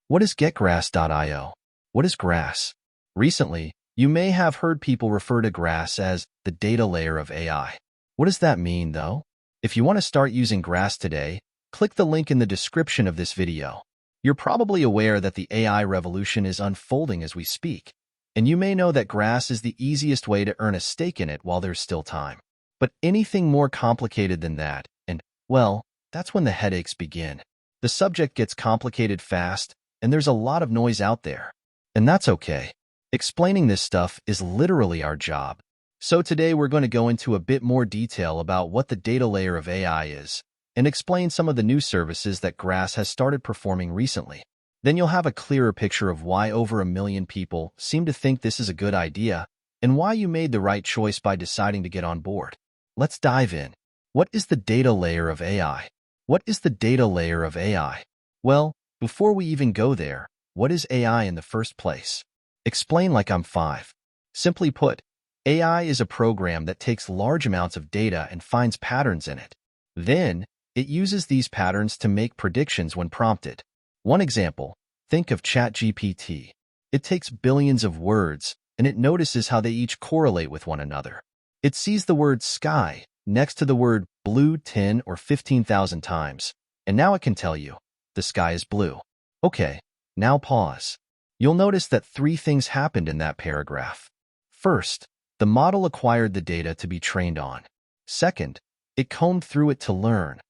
What is GetGrass.io? What is Grass? Recently, you may have heard people refer to Grass as the data layer of AI. What does that mean, though? If you want to start using Grass today, click the link in the description of this video. You're probably aware that the AI revolution is unfolding as we speak, and you may know that Grass is the easiest way to earn a stake in it while there's still time. But anything more complicated than that, and, well, that's when the headaches begin. The subject gets complicated fast, and there's a lot of noise out there. And that's okay. Explaining this stuff is literally our job. So today we're going to go into a bit more detail about what the data layer of AI is, and explain some of the new services that Grass has started performing recently. Then you'll have a clearer picture of why over 1 million people seem to think this is a good idea, and why you made the right choice by deciding to get on board. Let's dive in. What is the data layer of AI? What is the data layer of AI? Well, before we even go there, what is AI in the first place? Explain like I'm 5. Simply put, AI is a program that takes large amounts of data and finds patterns in it. Then, it uses these patterns to make predictions when prompted. One example, think of ChatGPT. It takes billions of words, and it notices how they each correlate with one another. It sees the word sky next to the word blue 10 or 15,000 times, and now it can tell you, the sky is blue. Okay, now pause. You'll notice that 3 things happened in that paragraph. First, the model acquired the data to be trained on. Second, it combed through it to learn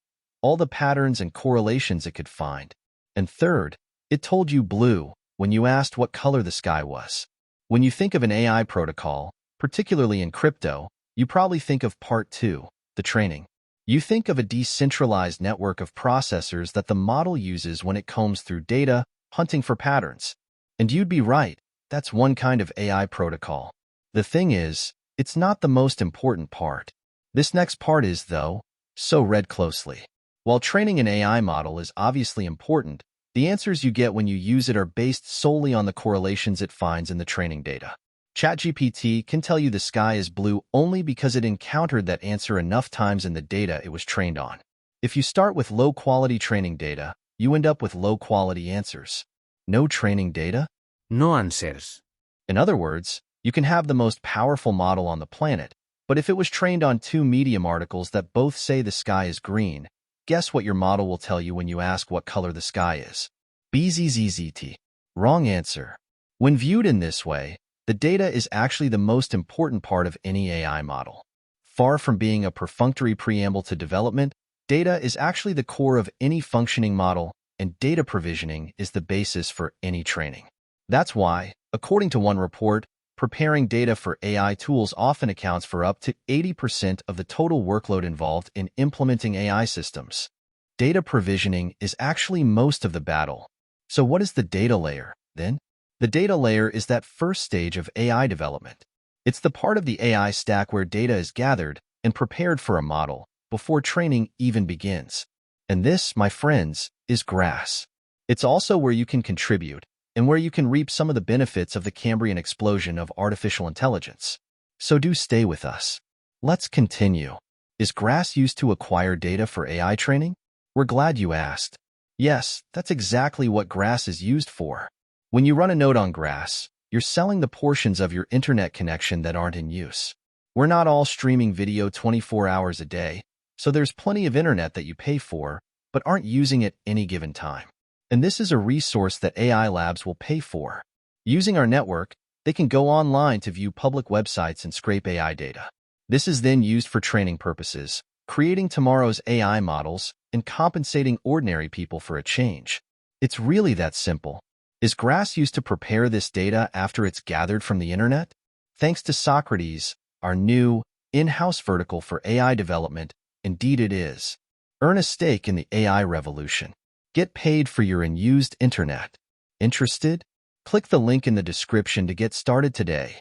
all the patterns and correlations it could find. And third, it told you blue when you asked what color the sky was. When you think of an AI protocol, particularly in crypto, you probably think of part 2, the training. You think of a decentralized network of processors that the model uses when it combs through data, hunting for patterns. And you'd be right, that's one kind of AI protocol. The thing is, it's not the most important part. This next part is, though, so read closely. While training an AI model is obviously important, the answers you get when you use it are based solely on the correlations it finds in the training data. ChatGPT can tell you the sky is blue only because it encountered that answer enough times in the data it was trained on. If you start with low-quality training data, you end up with low-quality answers. No training data? No answers. In other words, you can have the most powerful model on the planet, but if it was trained on 2 Medium articles that both say the sky is green, guess what your model will tell you when you ask what color the sky is? BZZZT. Wrong answer. When viewed in this way, the data is actually the most important part of any AI model. Far from being a perfunctory preamble to development, data is actually the core of any functioning model, and data provisioning is the basis for any training. That's why, according to one report, preparing data for AI tools often accounts for up to 80% of the total workload involved in implementing AI systems. Data provisioning is actually most of the battle. So what is the data layer, then? The data layer is that first stage of AI development. It's the part of the AI stack where data is gathered and prepared for a model before training even begins. And this, my friends, is Grass. It's also where you can contribute and where you can reap some of the benefits of the Cambrian explosion of artificial intelligence. So do stay with us. Let's continue. Is Grass used to acquire data for AI training? We're glad you asked. Yes, that's exactly what Grass is used for. When you run a node on Grass, you're selling the portions of your internet connection that aren't in use. We're not all streaming video 24 hours a day, so there's plenty of internet that you pay for, but aren't using at any given time. And this is a resource that AI labs will pay for. Using our network, they can go online to view public websites and scrape AI data. This is then used for training purposes, creating tomorrow's AI models, and compensating ordinary people for a change. It's really that simple. Is Grass used to prepare this data after it's gathered from the internet? Thanks to Socrates, our new, in-house vertical for AI development, indeed it is. Earn a stake in the AI revolution. Get paid for your unused internet. Interested? Click the link in the description to get started today.